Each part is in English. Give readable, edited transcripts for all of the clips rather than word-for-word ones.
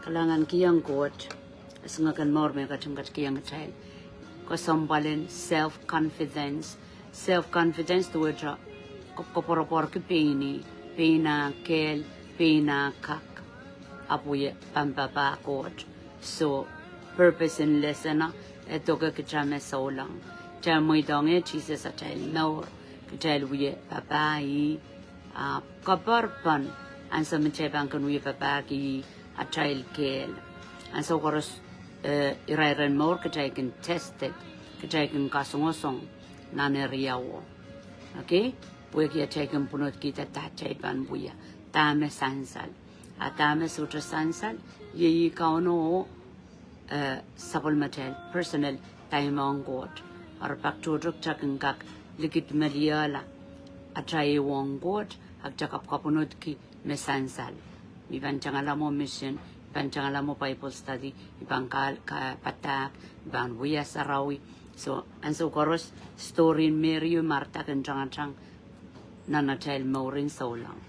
Kalangan kiyang Koht, asungakan morme kachungkat kiyang child. Kosambalin self-confidence. Self-confidence tuwa dra. Koporopor ki Peina kel, Peina kak. Apuye pampapa Koht. So, purpose in lesson ito ka kichame saulang. Chamoy donge Jesus a child no. Kichal wiye papai. Kaparpan. And some chepang kan wiye papaki. A child kel. And so koros irairan more kachaikin tested. Kachaikin kasungosong naneriawo. Okay? Puya kia chaikin punot kita tachaipan buya. Tame sansal. Atame sutra sansal. Ye kauno supplemental personal time on God. Or back to drug chakin kak likit meliala. Atrai wong God. Agjakap kapunot ki mesansal. Ibang changala mo mission, ibang changala mo Bible study, ibang patak, ibang buya sarawi. So, and so koros story in Mary Marta kan chang nana child morin so long.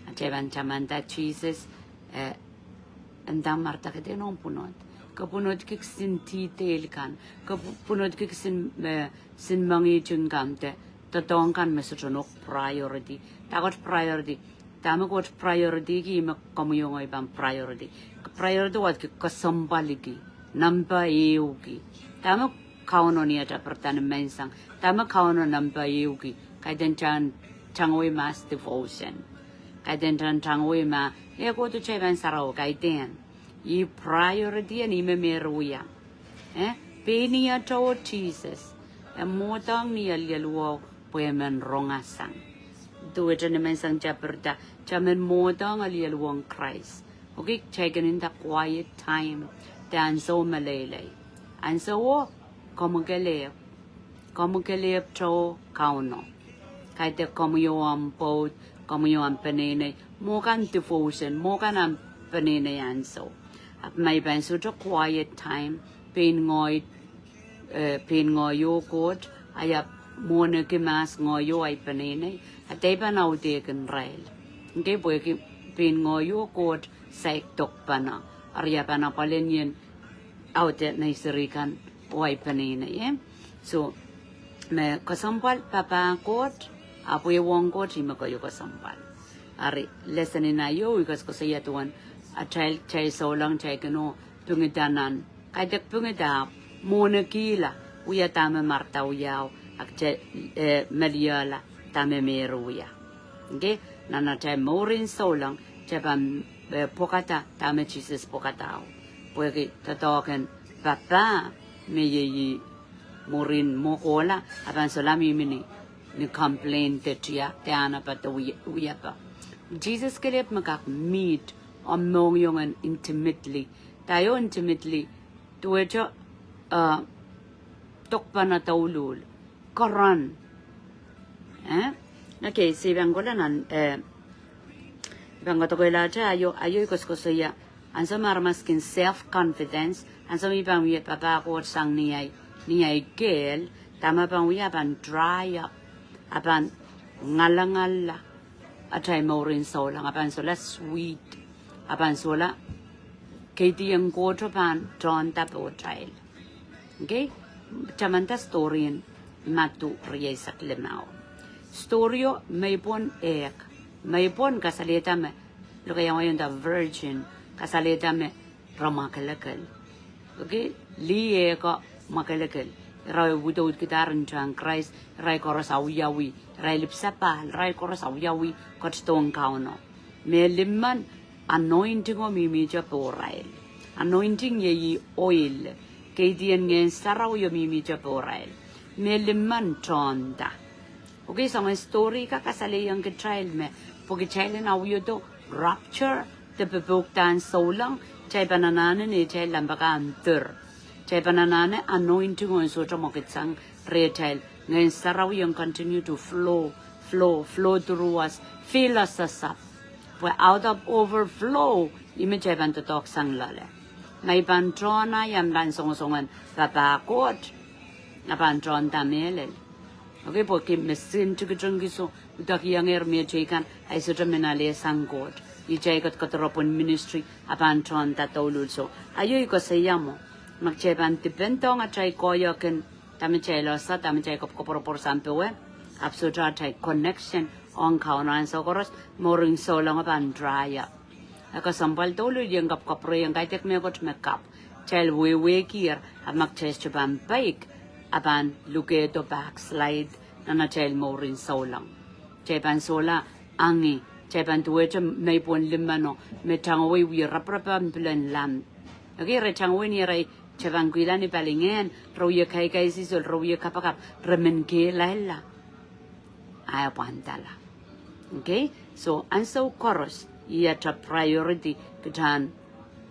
At ibang chamanda Jesus, and dan Marta ka din punot. Kapunot kik sin detail kan, kapunot kik sin mangi chungkamte, tatong kan mesutronok priority. Takot priority. Tama ko priority ki makamuyong ibang priority. Priority wat ki kasambaligi, namba euki. Tama kauno niya ta pertana mensang. Tama kauno namba euki. Kaidan changwe mas devotion. Kaidan changwe ma ego to cheban sarao kaidan. I priority ni memeruya. Penia to Jesus. Modang ni alialuo poemen rongasang. Do it in a mensang japerta, chamen modang alialuang Christ. Okay, taken in the quiet time, dan so malele. And so, komugale to kauno. Kaite komuyo am boat, komuyo am penene, mogan devotion, mogan am penene and so. At my ben such a quiet time, pain ngoy yo God, I have monakimas ngoyo ay penene. At iba na udegan rail. Hindi po pingoyo Koht sa iktok pa na. Arya pa na palin yun out na isirikan o ay panina. So, may kasampal Papah Koht, apo yung Koht, hindi ko yung kasampal. Ari, lessonin na yun, ikas ko sa yatuan, at child so lang, chay kano, pungidanan. Kaya pungidap, muna kila, uya tama Marta uyaw, at Mariala. Tame meruya. Okay? Nana chay morin so lang, chapan pokata, tame Jesus pokatao. Pwede tatoken, Papah, me ye morin mokola, apan solami mini, ni complain te tiya, te ana pa te uyapa. Jesus kelip makak meet, among yung intimately. Tayo intimately, tuwecho, tokpa na taulul, karan. Okay, si Bangola nan Bangoto ko ilacha ayo ko ya. Anso marmaskin self-confidence, anso mi bang wiya Papah Koht sang niyay gel, tama bang wiya apan dry up, apan ngala atay morin solang, apan sola sweet, apan sola kaiti yung Koht apan John tapo child. Okay? Chamanta story in matu riyesak limao. Storyo may pon kasalita me lo kaya ngayon the virgin kasalita me ramakalakal. Okay, liye ko makalakal. Ray wudod kitaran chang Christ ray koros awiyawi ray lipsapal ray koros awiyawi kotstong kauno. Me limman anointing o mimija porail. Anointing ye oil kaidian ngen saraw yo mimija porail. Me limman chonda. Okay, so my story kakasali yung child me. Pag child na uyo to rapture, the bebuktan so lang, chay pananane ni chay lambaka antur. Chay pananane anointing on so chamokitsang re child. Ngayon saraw yung continue to flow through us, fill us up. We're out of overflow, imi chay pantutok sang lale. May pantron na yung lansong-songan Papah Koht, na pantron tamelel. Okay, porque me siento que so utak yang me chekan ay so menale sang God. ijay katropon ministry apan tron tatolul so ayoy ko sayamo magcheban tipentong atay koyoken tamichay losa tamichay kopor sampewe absutra tay connection on kaunan sokoros moring so lang apan draya ako sambal tolu yung kapre yung kaitek me got makeup tel we kier magches chuban bike apan lugeto backslide na tel moring so lang cheban sola angi cheban tuwe may pon limano metangwe wi raprapam plan lam okay retangwe ni rai cheban kuila ni palingen roye kai sisol roye kapakap remen ke laila aya pantala okay so anso chorus yata priority kitan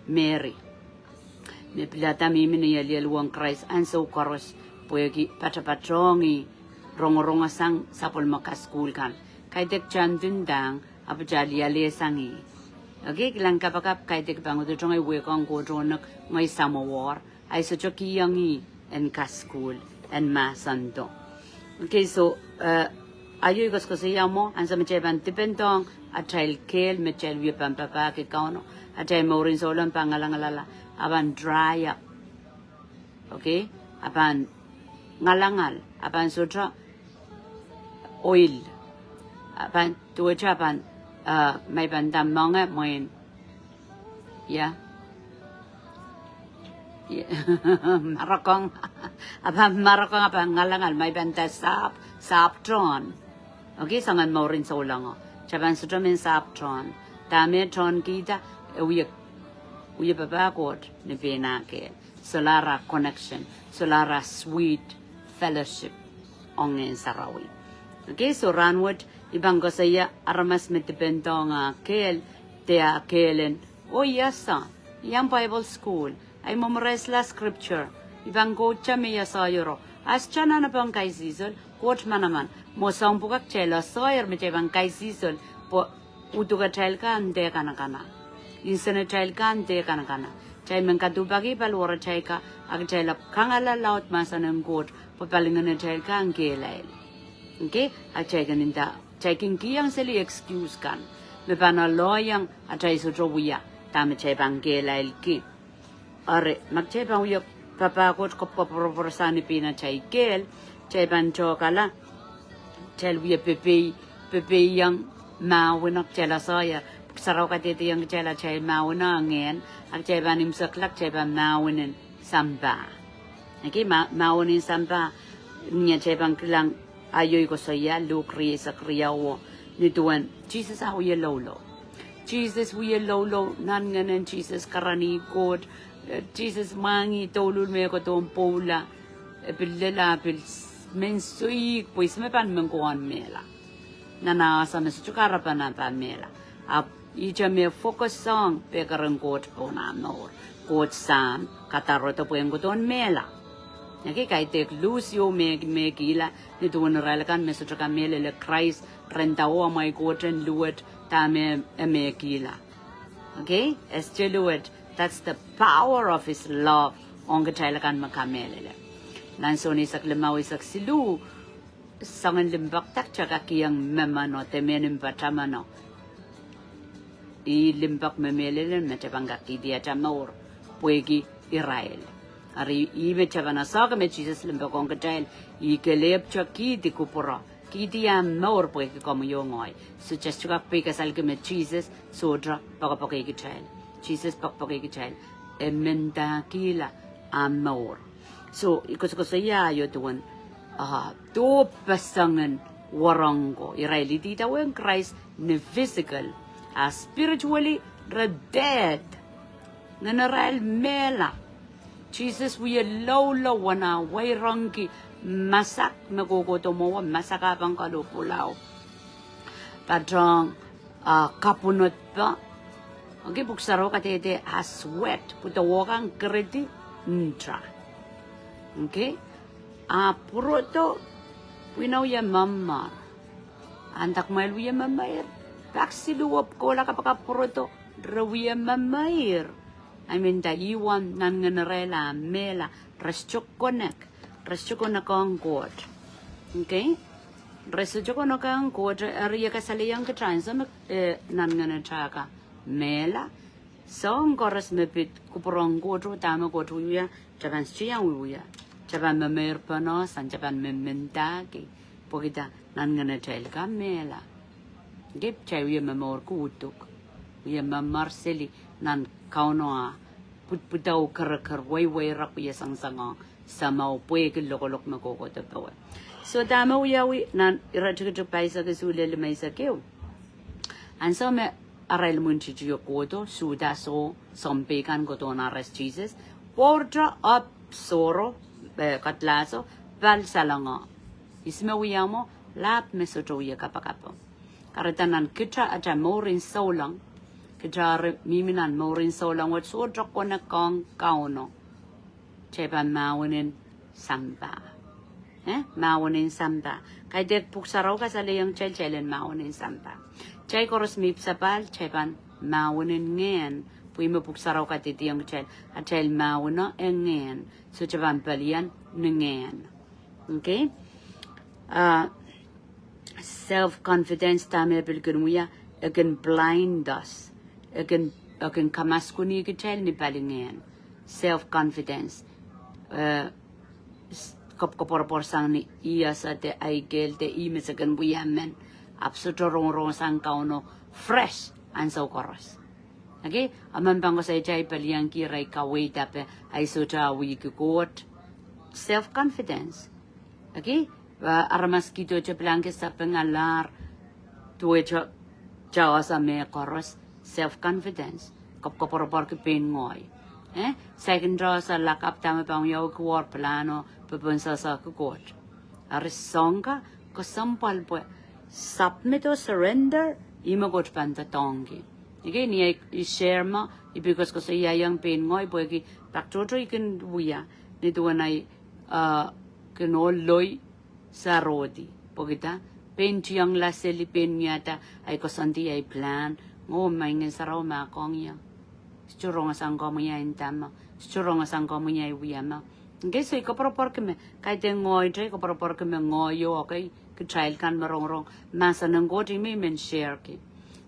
Mary me plata mi mini yali luang Christ anso chorus poegi patrongi rongoronga sang sapol maka school kan kaitek chandundang abjali ale sangi okay kilang kapakap kaitek bango to ngai we kong go jonak ngai samawar ai so choki yangi en ka school en ma santo okay so ayoy ko sayamo an sa mecheban tipentong atay kel mechel wi Papah ke kauno atay morin solan pangalangalala aban dry up okay aban ngalangal aban sutra oil aban tuwa aban may bandam mga moin yeah marakong aban ngalangal may banda sap tron okay sangan morin solango chaban sutra men sap tron dame tron kita uye Papah Koht ni pena ke solara connection solara sweet fellowship ongen sarawi okay so ranward ibang ko saya aramas metipentong kel tea kelen yasa yang Bible school ay memorize la scripture ibang ko chame yasa yoro as chana na bang kay season Koht manaman mo sang pugak chela soyer me bang kay season po utuga chel kan de kana insene chel kan de kana chay men kadubagi palwara chay ka ag chela kangala laut masanam Koht po palingan chel kan kelay okay ag chay ganinda chay king kiyang seli excuse kan me bana loyang atay so trobuya tama chay bang kelay ki are magchay bang uyo Papah Koht ko sani pina chay kel chay ban chokala tel wiya pepe yang mawinak chela saya saraw katete yang chela chay mawina ngen ag chay ban imsaklak chay ban mawinin samba okay mawinin samba niya chay ban kilang ayoy ko saya lukri sa kriyawo nituan Jesus wiya lolo Jesus wiya lolo nan nganen Jesus karani Koht Jesus mangi tolul me ko tom pola pilela pil mensui pues me pan menguan mela nana sa me sukara pana pa mela ija me focus song pe karang Koht pona nor Koht san kataroto puen goton mela yake kai tek lucio me gila ni tuon ralakan me sutra mele le Christ rentawa mai Kohten luet ta me gila okay esteluet that's the power of his love on gatailakan makamelele nansoni sak lemawi sak silu sangan limbak tak chaka kiyang memano temenim patamano I limbak memelele metebanga kidia tamor puegi Israel ari ibe chabana saga me Jesus limbak on gatail I kelep chaki di kupura kidia mor puegi como yongoi so just chaka peka salke me Jesus sodra pagapake gitail Jesus pagapake gitail emenda kila amor so ikos saya yo tuan to pasangan warango Israeli dita wen Christ ne physical spiritually dead nanaral mela Jesus we low wana way rangi masak nagogoto mo masaka bang kalupulaw patrong kapunot pa okay buksaro katete sweat puto wakang kredi ntra okay puroto winaw ya mama antak mail ya mamair taksiluop ko la kapaka puroto rawiya mamair I mean da iwan nan nganarela mela reschokonek ang Koht okay reschokonek ang Koht ariya kasaliyang ka transam nan nganachaka mela song koras mepit kuporong koto tama koto ya Japan siyang uya Japan memer panos and Japan mementaki pokita nan ngana chail ka mela gep chai uya memor kutuk uya mamarseli nan kaunoa putau kar way rap ya sang sama pue ke lokolok makoko to pawa so tama uya wi nan iratuk paisa ke sulele maisa keu and so me aral munchi yo koto suda so sompekan ko to na res Jesus portra up soro katlaso val salanga isme uyamo lap mesoto ya kapakapo karetanan kitra aja morin solang kitra miminan morin solang wat so kona kong kauno cheban mawinin samba mawinin samba kay dek puksaraw ka sa leyang chelen mawinin samba chay koros mip sapal cheban mawinin ngen pui mo puksaraw ka titiyang chel at chel mawino ngen so cheban palian ngen okay self-confidence tame pilgunmuya again blind us again kamaskuni kichel ni palingen self-confidence kopor sang ni iya sa te aigel te imisagan buyamen absoluto rong sang kauno fresh and so koros okay aman bango sa jay paliang kiray kaway tape ay suta wi Koht self-confidence okay aramas kito che blanke sa pengalar tuwe jawa sa me koros self-confidence kopor ke Pein ngoy second draw sa lakap tama pang yaw kuwar plano pupunsa sa Koht aris songa ko sampal po submit or surrender imagot panta tongi again i share ma because ko sa yang Pein ngoy po ki taktoto ikin buya nito wanay kinoloy sa rodi pokita Pein tiyang la seli Pein yata ay kosanti ay plan ngo maingin saraw makong ya Churong asang komunya intama, churong asang komunya iwiyama. Okay, so iko propor keme, kahit yung ngoy tre, iko propor keme ngoyo, okay, ke child kan marong masa nang got imi men share ki.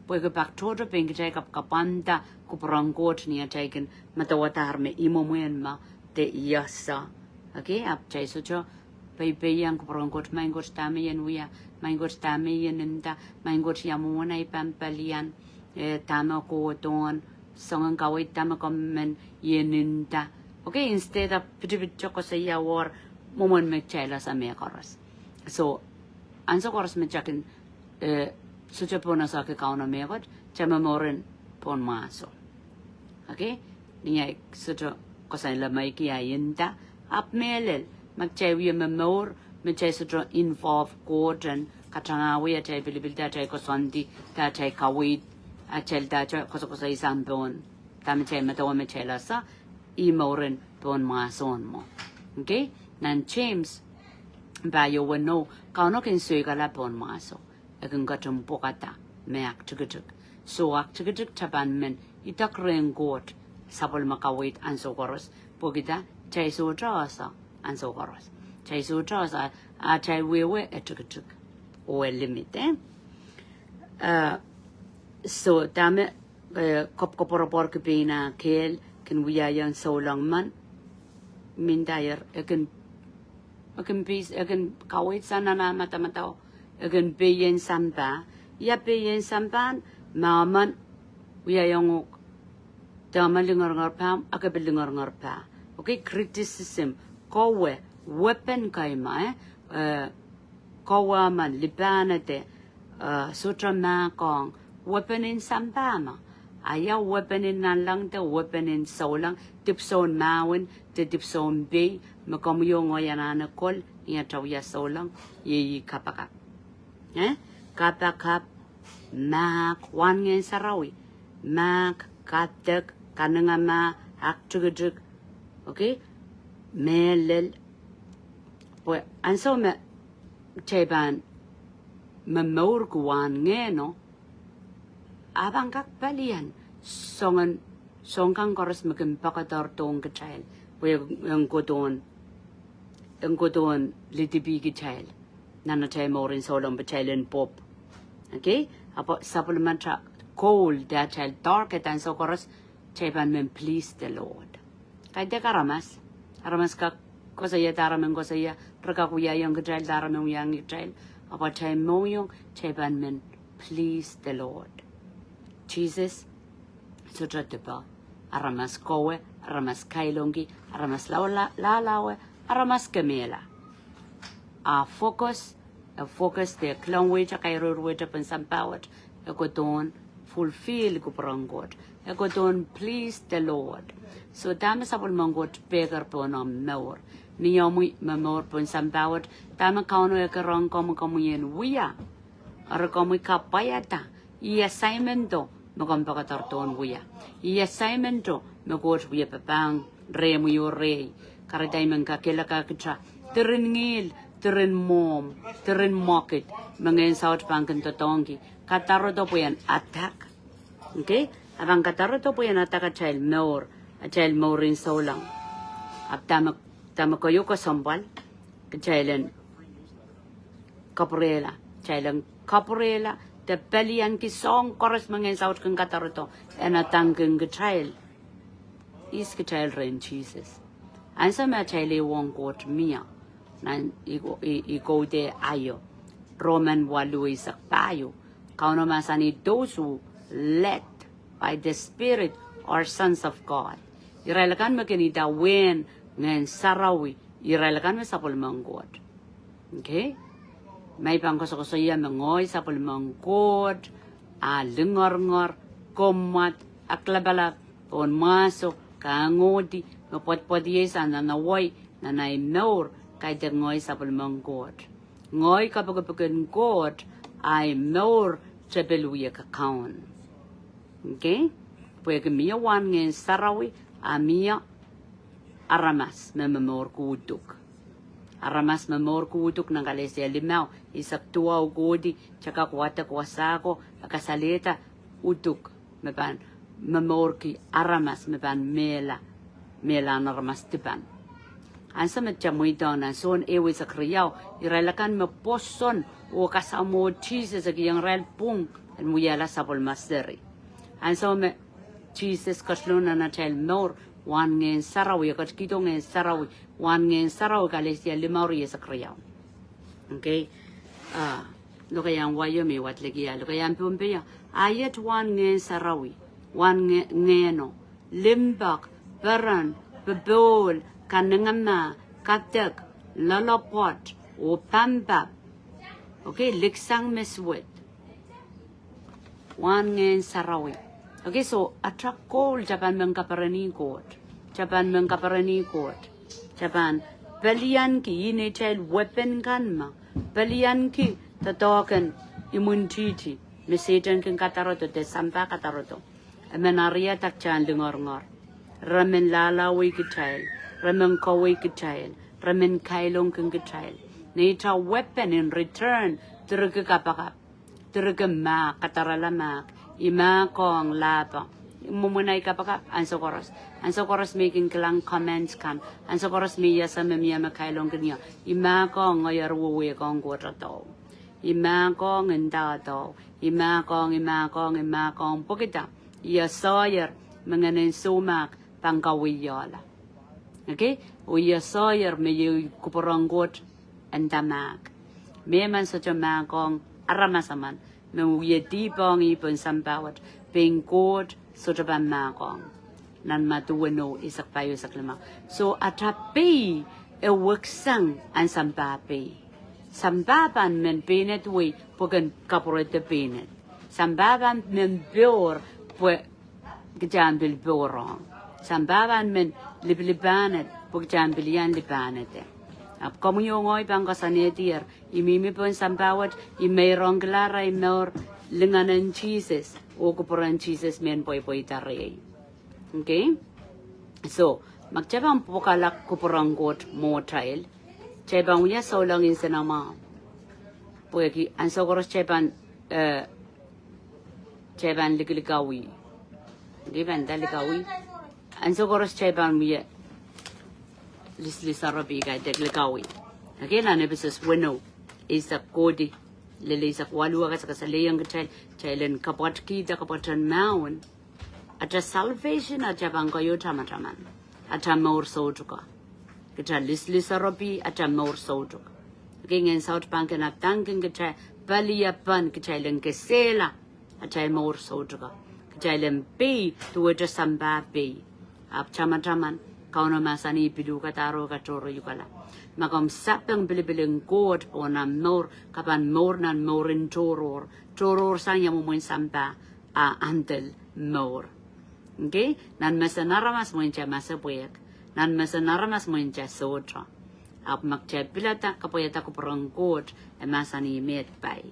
Poi ke pak toto peng ke chay kapanta, kuparang got niya chay ken matawatar me imo muen ma te iyasa. Okay, ap chay so cho, pay yang kuparang got, main got tame yan wiya, main got tame yan ninta, main got yamuna ipampalian, tama ko ton, songan kaway tama komen yeninta okay instead of pitipit choko sa yawar momon me chela sa me koros so anso koros me chakin sucha pona sa ke kauna me got chama moren pon maso okay niya sucha kosa la mai ki ayinta ap melel magchawi me mor me chay sucha involve Koht and katangawi at chay bilibilta chay kosanti ta chay kawit achel dacha koso isang bon tama chay matawa me chela sa imoren bon mason mo okay nan James bayo wano kauno kin sui kala bon maso akin gatum pokata me ak tugutuk so ak tugutuk taban men itak ren Koht sapol makawit anso koros pokita chay so trasa anso koros chay so trasa a chay wewe etugutuk o limit so dame kopor ke Pein kel ken wiya yang so long man min dayer akan bis akan kawit sana na mata akan Pein samba ya Pein samban maman wiya yang dama lingar pam akabe lingar pa okay criticism kowe weapon kaima kowa man libanate sutra ma kong weapon in sambama ayaw weapon in nalang te weapon in solang tipson mawin te tipson bay makamyo ngoyanana kol niya tawya solang yi kapakap kapakap mak wan ngen sarawi mak katek kanangama aktugujuk okay melel po anso me cheban mamor kuwan ngeno abang kak palian songang koros makin pakatar tong ke child yang kodon litibi ke child nana chay morin solong be child pop okay apo supplement cold, that child dark at and so chorus, Cheban men please the Lord. Kaya karamas, aramas ka kosaya daramen kosaya, rakakuya young child daramen young child, about time moyong, Cheban men please the Lord. Jesus, Sutratapa, aramas kowe, aramas kailongi, aramas lawe, aramas kamela. Our focus the clown wage a kairo wage up in some power, a godon, fulfill Guparangot, a godon please the Lord. So damas apple mongot beggar bonum more. Niomi mamor pon some power, damakano a carong comuyen we are. Or a comica payata, ye assignment do, Mogompagatorton we are. Ye assignment do, Mogot we a pang, remuyo rey, Caradiman kakilakakitra, Tiringil. Terin mom, terin market, mengen South Bank and Totongi, Kataroto puyan attack. Okay? Abang Kataroto puyan attack a child more in so long. Ab Tamakoyoko Sombal, child Caporella, child Caporella, the Pelianki song chorus mengen South Kataroto, and a tanking child. Is the child rain Jesus. And some child won't go to Mia. Nan iko de ayo Roman walui sakpayo kauno masani those who led by the Spirit are sons of God. Iralakan makinita wen ngen sarawi iralakan me sapol manggod. Okay? May pangkoso iya mengoy sapol manggod a lingor komat aklabala on maso kangodi mapotpodies ananaway nanay nor kay the ngoy sapol mong God. Ngoy kapag God ay more trabeluya kakaon. Okay? Pwede miya wan ngayon sarawi, miya aramas memamor kuduk. Aramas memamor kuduk ng kalesya limaw, isak tuwa ugodi, tsaka kuwata kuwasako, akasalita, uduk, meban, memamor ki aramas, meban mela na aramas tiban. Ansa metjamoy daw na son ewe sa kriyaw, iralakan me poson o kasamo Jesus ag yung rel pung en muyala sa polmaseri. Ansa me Jesus kasluna na child more wan ngayon sarawi, kaskito ngayon sarawi, wan ngayon sarawi kalesya limauri sa kriyaw. Okay? Lo kayang wayo me wat legiya, lo kayang pumpeya, ayat wan ngayon sarawi, wan ngayon limbak, baran, bebol, kanengama, katek, lalapot, o pamba. Okay, liksang meswet. Wan ngayon sarawi. Okay, so attract call Japan mengkaparani Koht. Japan mengkaparani Koht. Japan balian ki ini child weapon kan ma. Balian ki tatawakan immunity. Mesejan kin kataroto de sampa kataroto. Amenaria takchan lingor. Ramen lalawi ki child. Ramen kawi ki child. Ramen kailong kin ki child. Nature weapon in return. Turuka kapakap. Turuka ma kataralamak. Ima kong lapa. Mumunay kapakap. Ansokoros. Ansokoros making klang comments kan. Ansokoros miya sa mamiya makailong kanya. Ima kong ngayar wuwi kong kuwatato. Ima kong indato. Ima kong pukita. Iya sawyer menganin sumak pangkawiyola. Okay? Uya sawyer may kuparanggot and damak. Meman sa jamakong aramasaman. May dibong ipon sambawat. Being good sa jamakong. Nan matuwano isak payo sa klima. So atapi ewaksang ang sambapi. Sambaban men pinet way pugan kapuret de pinet. Sambaban men bior pwe gajambil biorong. Sambaban men liblibanet pugajambil yan libanet. Ap kamu yongoy bang kasanetir imimi pon sambawat imayrong klara imor linganan Jesus o kupuran Jesus men poy taray. Okay? So, magchabang pukalak kupurang got mo trial. Chabang uya so lang in sinama. Pueki ansokoros chaban liglikawi. Given dalikawi. Ansokoros chaban uya lisarabi guy deglikawi. Again, an episode winnow is a kodi lele sa kwalu ka sa leyang ka chailen kapot kita kapotan maun ata salvation ata bangkayo tama-taman ata maur sojuka kita lislis ropi ata maur sojuk gingen South Bank na tangking kita baliapan kita len kesela ata maur sojuka kita len pay tuwa samba pay ap tama-taman kauna masani pidu kataro katoro yukala magam sapang bilibiling god o na mor kapan mor nan morin toror sanya mo samba a antel mor okay nan masanaramas mo incha masapuyak nan masanaramas mo incha sotra ap magcha pilata kapoyata ko parang god e masani met bay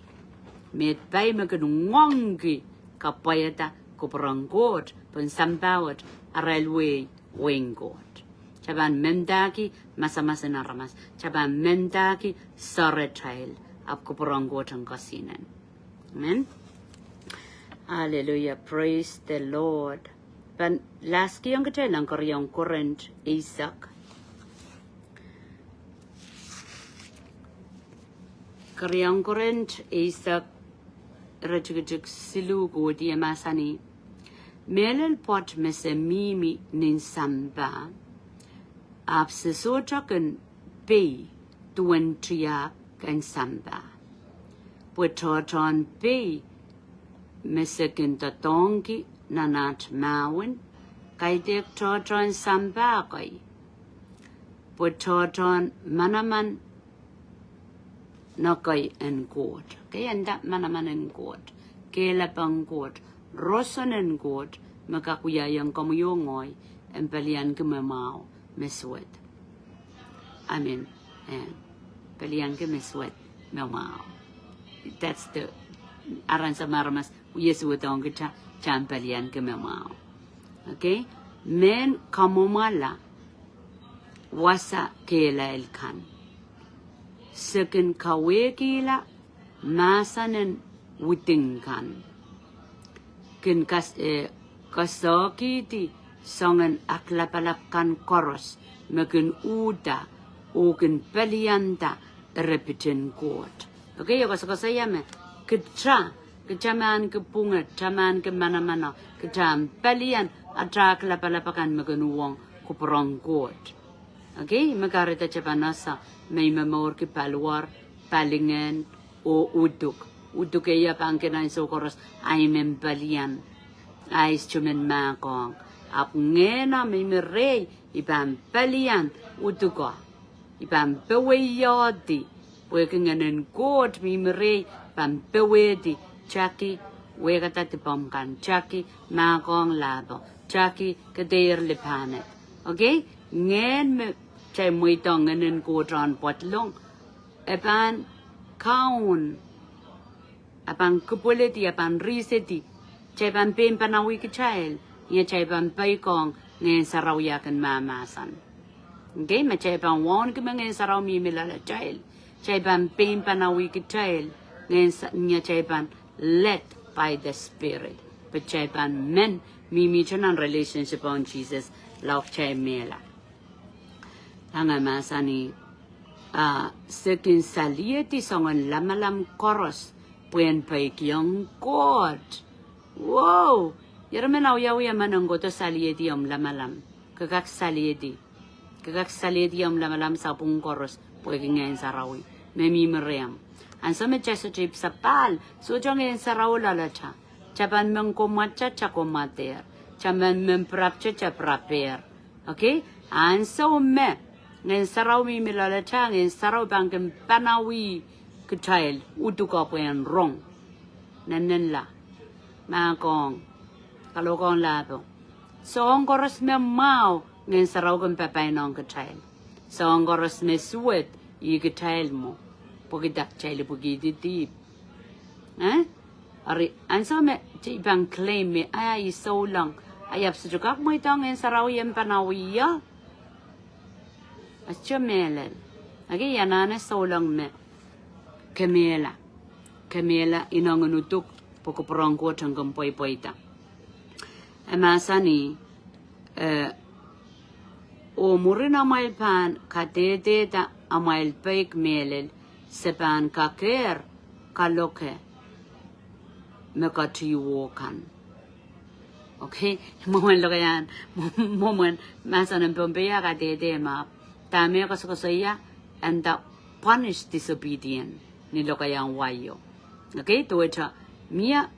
magnongi kapoyata ko parang god pun sambawat a railway wing god Chaban mendaki masa-masa naramas. Chaban mendaki saretrail. Apko porangotang kasinan. Amen. Hallelujah. Praise the Lord. But last yung katelang karyong Koht Isaac. Karyong Koht Isaac rajugajug silugo di masani. Melel pot mese mimi nin samba. Ap sesotaken be tuan triak and samba. Putoton be mesekin tatongi nanat mawin kaidek toton samba kai. Putoton manaman nakai en Koht. Kaya anda manaman en Koht. Kela pang Koht. Roson en Koht. Makakuya yang kamuyongoy en palian kumamao. Meswet. Amen. And paliang ke meswet memau. That's the aran samaramas Yesu tong kita chan paliang ke memau. Okay? Men kamomala wasa kela elkan. Second kawekila masanen witingkan. Kin kasokiti songan aklapalapkan koros makin uda okin pelianta repitin Koht. Okay, yo kasi yame kecaman kepungat caman ke mana-mana kecam pelian atra aklapalapakan makin uang kuperong Koht. Okay, makarita capanasa may mamor ke paluar palingen o uduk ya pangkinan so koros ay mempelian ay cuman makong ap ngena mimirei ibang palian utuko ibang peweyodi wekingen Koht mimirei ibang pewedi chaki wekata tipomkan chaki makong labo chaki kader lipanet okay ngen me chay muitong ngenen Koht ran potlong epan kaun apan kupuleti apan riseti chay pan panawi kichail Ia chay pan paikong ngayon saraw yakan mamasan. Okay, machay pan wan kima ngayon saraw mimilala chayil. Chay pan pain panawi ki chayil. Ngayon chay pan led by the Spirit. But chay pan men mimicho ng relationship on Jesus. Lauk chay mela. Hanga masani sekin salieti songon lamalam koros. Puen paikyong Koht. Wow! Yaramen yawi manang goto saliedi lamalam. Kagak saliedi lamalam sa pung koros. Pwede ngayon sarawi. Memi meriam. Ansa me chesa chip sapal. So jong ngayon saraw lalacha. Chaban meng komacha chakomater. Chaban meng prapcha chapraper. Okay? Ansa me. Ngayon saraw mi milalacha. Ngayon saraw bangkem panawi. Kachayel. Utuka po yan wrong. Nanen la. Makong. Kalokong labo. So ang koros me mau ngayon saraw kong Papah nong kachayel. So ang koros me suwet i kachayel mo. Pugidak chayel pugiditip. Ari anso me ibang claim me ay so lang. Ayap sujukak mo ito ngayon saraw yung panawiya. Asya melel. Agi yanana so lang me. Kamela inanganutuk pukuprong ko hanggang poy-poy ta. Masani, o murin amal pan katete ta amal paik melel sepan kaker kaloke mekati wokan. Okay, moment lo yan, moment masa ng pambeya ka dede ma, tami ako sa saya and the punish disobedient ni lo kayang wayo. Okay, to ito mia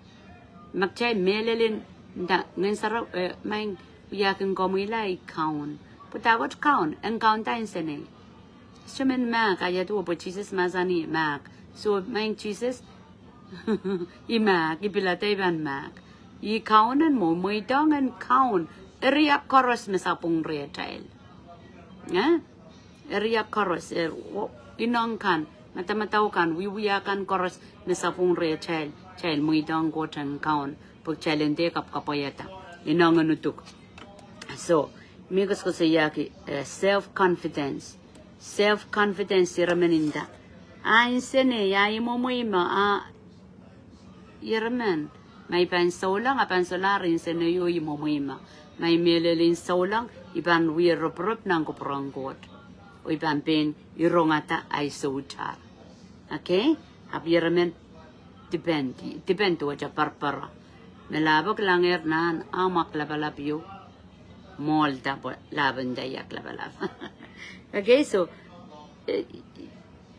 magchay melelin da ngayon sa may yakin komilay count, putagot count and count tayo sene. Sumen mak kaya to po Jesus masani mak, so may Jesus imak ipilatay ban mak. I kaunan mo dangan kaun area koros mesapung retail. Area koros inongkan matamataukan wiwiakan koros mesapung retail child dang gotan kaun pag chalende kap kapayata inongan utuk. So migos ko sa yaki self confidence sirameninda ay sene yai mo yeraman may pansolang apansolarin sa nayo mo muima. May melelin solang iban wirop ng kupranggot. O iban pen irongata ay sotar. Okay? Apiramen depend to waja parpara. Melabok lang nan amak labalabyo. Molda laban dayak labalab. Okay, so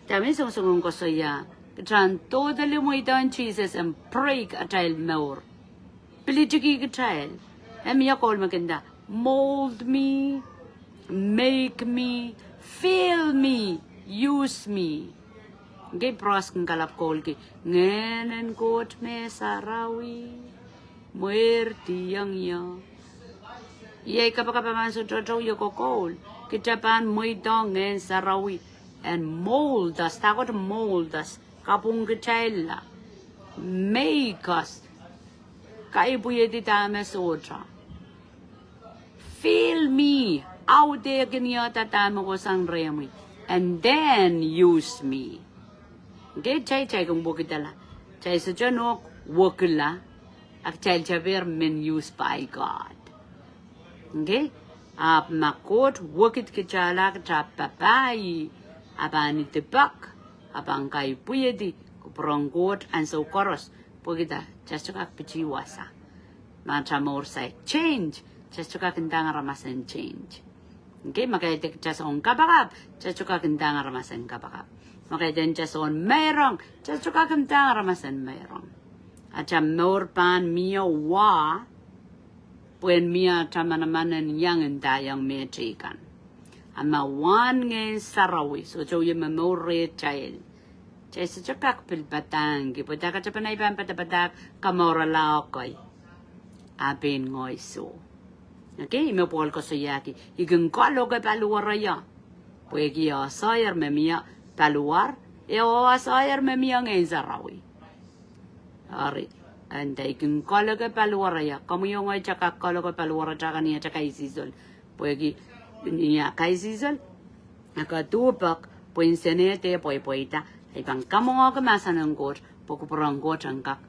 tami sung ko soya. Tran totally mo itan Jesus and pray a child more. Pilitiki ka child. Emi call maganda. Mold me, make me, fill me, use me. Okay, pros kang kalap call ki. Ngenen kot me sarawi. Muerti yang ya. Iyay kapakapaman sa chocho yoko call. Kitapan mo itong ngen sarawi. And mold us. Takot mold us. Kapung kecela, make us. Kaibuye di tame sotra. Fill me out there kanyata tame ko sang remi, and then use me. Okay, chay kung bukitala. Chay sa chanok wakula, ak chay chaber men used by God. Okay, ap makot wakit kechala kecap papai, abani tebak. Abang kay puyedi kupronggot and so koros pugida just ka pichiwasa mantra more say change just ka kendang ramasen change okay makaitek just on kabakap just ka kendang ramasen kabakap makaiden just on merong just ka kendang ramasen merong acha more pan mio wa puen mia tamanaman yang endayang metrikan ama one ngen sarawi so jo ye memore child chay sa chakak pilbatang giputa ka chapanay pan patapatak kamora laokoy apin ngoy so okay me pol ko sa yaki igun kalo ka paluwar ya puegi ya sayar me mia paluwar sayar me mia ngen sarawi ari anda igun kalo ka paluwar ya kamu yung ngoy chakak kalo ka paluwar chaka niya chaka isizol puegi niya kaisizal nakatupak puinsenete poipoita ibang kamongo kamasa ng got pokupurang got ang kak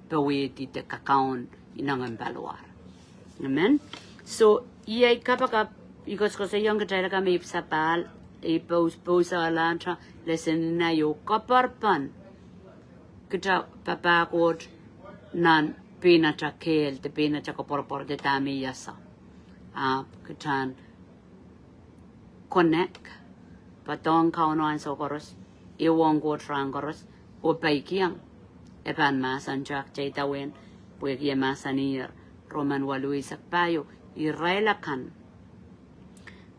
pawiti te kakaon inangan baluar. Amen. So iyay kapakap ikos ko sa iyong katayla kami ipsapal ipos sa alantra lesen na yo kaparpan kita papakot nan pinachakel te pinachakaporpor de tami yasa kitan connect patong kaunuan sokoros iwong go trangoros o paikiang epan masan jak jaitawen puegia masanir roman walui sakpayo irailakan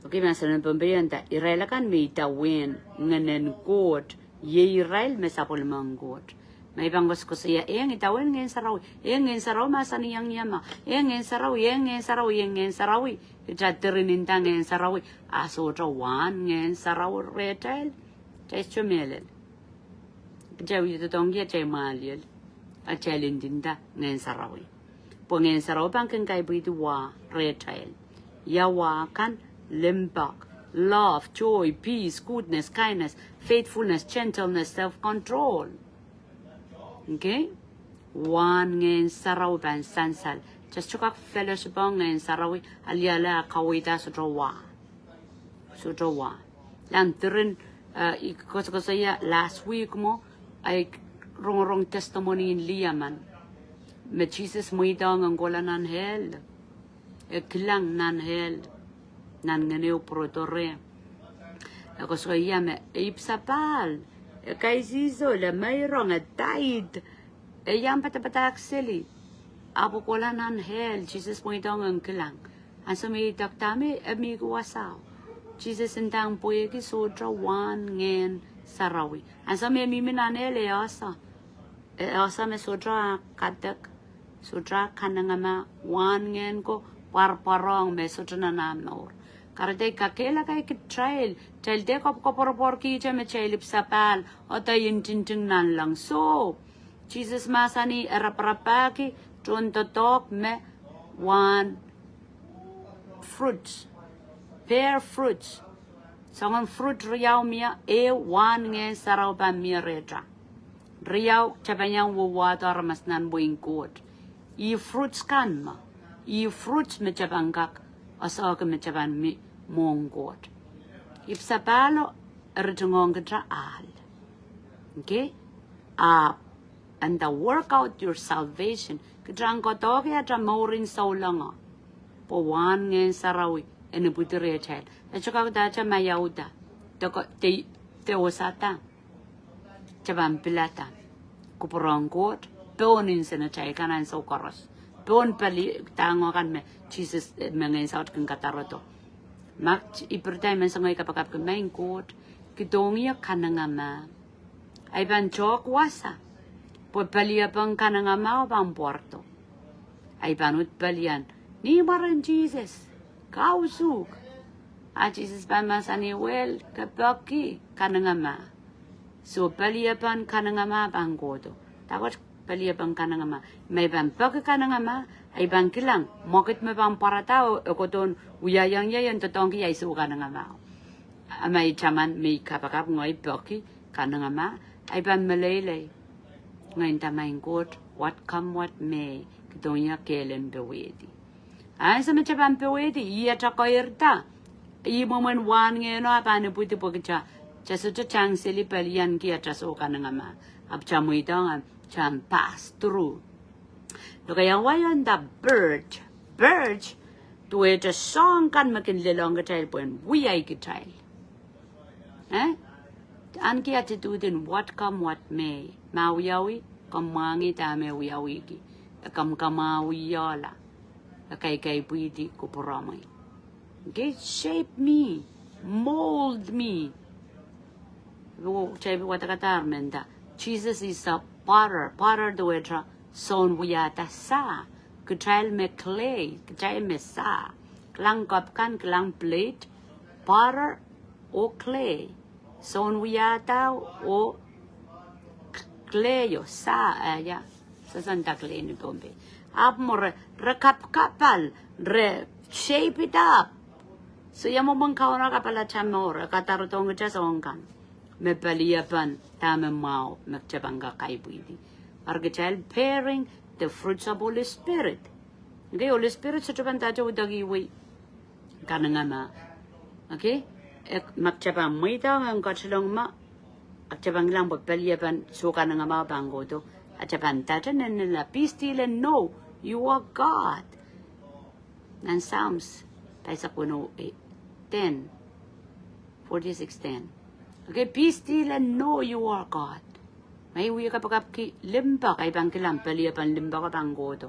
okay masan pembeyanta irailakan mi tawen nganen kot ye irail mesapol mangot may bangos ko siya itawen ngen saraw masaniyang yama ngen sarawi Jatirinintang ngen sarawi aso wan ngen saraw retail chay chumelel jawi to tongya chay malil a chalindinda ngen sarawi po ngen saraw bang kay buidu wa retail yawa kan limbak love joy peace goodness kindness faithfulness gentleness self-control okay wan ngen saraw ban sansal just chukak fellowship ngen sarawi aliala kawita sudrawa lan tirin ikos ko saya last week mo ay rong testimony in liaman. Me Jesus muidang ang gola nan hel. E kilang nan hel. Nan ngeneo protore. Ako so yame ipsapal. E kaisizo le mayrong a died. E yam patapatakseli. Apo gola nan hel. Jesus muidang ang kilang. Ansa may daktami amigo wasaw. Jesus endang poye ki sodra wan ngen sarawi. Ansa may miminan ele asa. Asa me sodra kadak. Sodra kanangama wan ngen ko parparong me sodra na namor. Karate kakela kay ki trail. Trail de kop kopor ki me chailip sapal. O tayin tinting nan lang. So, Jesus masani eraprapaki. Tron totok me wan fruits. Pear fruits. Sangon fruit riyaw mia e wan ngen saraw pa mia retra. Riyaw chapanyang water mas nan buing Koht. I fruits kan ma. I fruits me chapangkak. Asaka me chapan mi mong Koht. Ipsapalo ritungong katra al. Okay? And the work out your salvation. Katrang kotoke atra maurin saulanga. Po wan ngen sarawi. Ene putire chel. Echoka dacha mayauda. Te osata. Chaban pilata. Kuporong Koht. Peonin sena chay kanan so koros. Peon pali tango kan me Jesus mengen saut kan kataroto. Mak ipertay men sangoy kapakap kan main Koht. Kidongia kanangama. Ay ban chok wasa. Po palia pang kanangama o pang puerto. Ay banut palian. Ni maran Jesus. Kausuk. Jesus pamasani well kapaki kanangama. So paliapan kanangama banggodo. Takot paliapan kanangama. May paki kanangama ay bang kilang. Mokit me pang paratao ekoton uyayang yayan totongki ay su kanangama. May chaman may kapakap ngoy paki kanangama ay bang malele. Ngayon tamayin Koht what come what may. Kitonya kelen bewedi. Ay sa macam pewedi iya cakoirta. Iya momen wan ngeno apa ne puti pokcha. Casu cang seli pelian kia casu kanangama. Ab camu itong cam pass through. Look yang wayan da bird. Bird tu eta song kan makin lelong ketai pun wiyai ketai. An kia attitude what come what may. Mawiyawi kamangi tame wiyawi ki. Kam kamawiyala. Kay pwede ko poramay. Okay, shape me, mold me. Chay watakatar menda. Jesus is a potter. Potter do etra son wiyata sa. Kutrail me clay, kutrail me sa. Klang kapkan, klang plate. Potter o clay. Son wiyata o clay o sa. Ya, sa Santa Clay ni Tombe. Up more rekap-kapal, shape it up. So yamo bang kauna kapala chamor, katarutong chasongkan. Me paliapan, tame mau, megchabanga kaibidi. Argachal pairing the fruits of Holy Spirit. Okay, Holy Spirit sa chupan tajo udagi way. Kanangama. Okay? Magchabang muitang ang kachalong ma. Agchabang lang pagpaliapan, so kanangama bangoto. At chapan tatan and la pistil and no. You are God. And Psalms, tayo sa puno 10, 46:10. Okay, be still and know you are God. May uwi kapag ki limba kay bang kilang paliapan limba ka bang godo.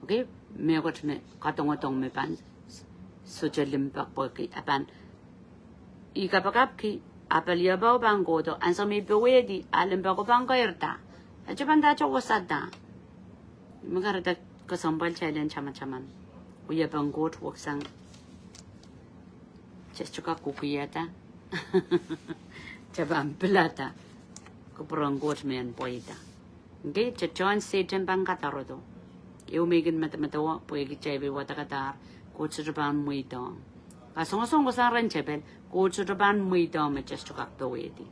Okay, may kot me katong me pan sucha limba po ki apan ikapag ki apaliabaw bang godo ansa may bewedi alimba ko bang kairta. At japan da cho wasada. Magarada kasambal challenge chaman. Uya bang Koht waksang. Chestuka kukuyata. Japan pelata. Kuprang Koht men poita. Okay, chachuan Satan bang katarodo. Eu megin matamatawa poegi chebe watakatar. Koht sa Japan muitong. Kasong-song ko sa rin chebel. Koht sa Japan muitong me chestuka pewedi.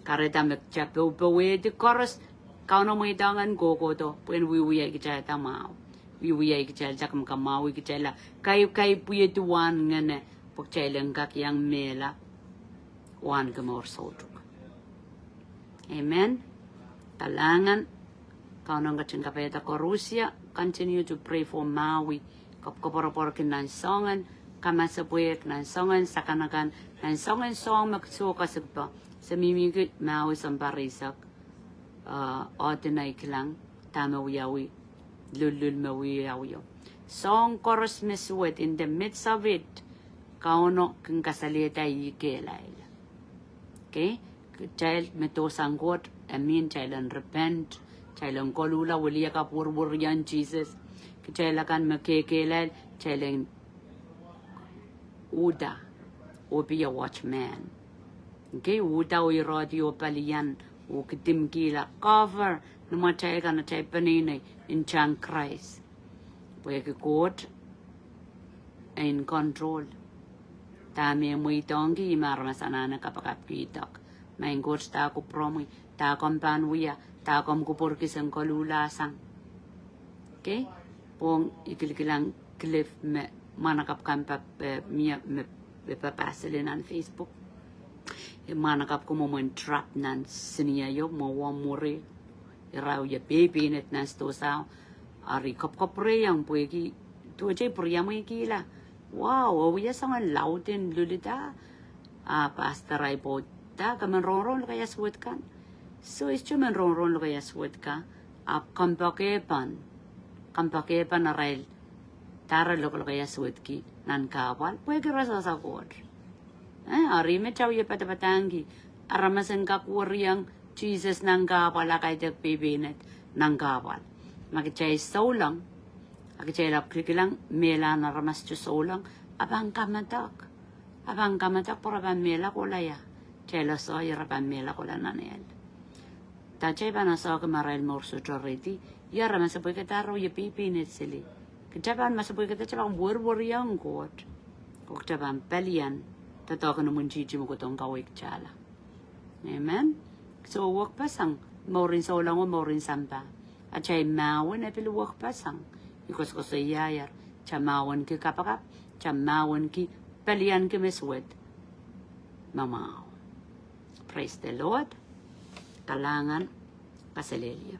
Kareta me pewedi koros. Kau na mo itangan gogo to, puen wiwi kita tamau, wiwi kita jakam kamau kita la, kay puye tuwan ngane, pagchailang kak yang mela, wan kamor sotuk. Amen. Kalangan, kaunang kachingkapeta ko Russia, continue to pray for Maui. Kapkaparaporkin ng songan, kamasapuyak ng songan, sakanakan ng songan song magsukasigpa. Sa mimigit Maui samparisak, ordinay kilang, tamawiyawi, lulul mawiyawiyo. Song chorus miswit in the midst of it, kauno kung kasalita yikelay. Okay? Child metosanggot, amin, child and repent, child and kolula, waliya ka purburyan, Jesus. Child kan makekelal, child and uda, o be a watchman. Okay? Uda o radio paliyan, o kitim kila, cover, numa child ka na child paninay, in chang Christ. Pwede Koht in control. Tami mo itong imaramasanan na kapakapitak. May Koht ta ko promoy, ta kom panwiya, ta kom kupurkis ang kalulasang. Okay? Pong ikilikilang cliff me manakap kampa miya me papasilin on Facebook. Manakap ko mo trap nan siniyayo mo wamuri. Iraw ya baby net nan sto sao. Ari kapre yang puegi tu aja priya mo ikila. Wow, ya sangat lautin lulita. Pastaray po ta kaman ronron kaya suwet kan. So is cuman ronron kaya suwet ka. Kampakepan na rail. Tara lo kaya suwet ki nan kawal. Puegi rasa sa Koht. Ari me chaw ya patapatangi. Aramasan ka kuriyang Jesus nang kawal kay jak pibinet nang kawal. Magichay saulang, agichay lap kikilang mela na ramas to saulang, abang kamatak por abang mela ko laya, chay la so yaraban mela ko la nanel. Tachay ba na so kamaral morso choriti, yara masapoy kataro ya pipinit sili. Kachaban masapoy katachabang burbur yang Koht, kukchabang palian, tatokan naman chichi mo kutong kawik chala. Amen? So wak pasang, maurin saulang o maurin sampa. At siya'y mawan na piluwak pasang. Ikos ko sa iyayar. Siya mawan ki kapakap. Siya mawan ki palian ki miswet. Mamaw. Praise the Lord. Kalangan kasalilya.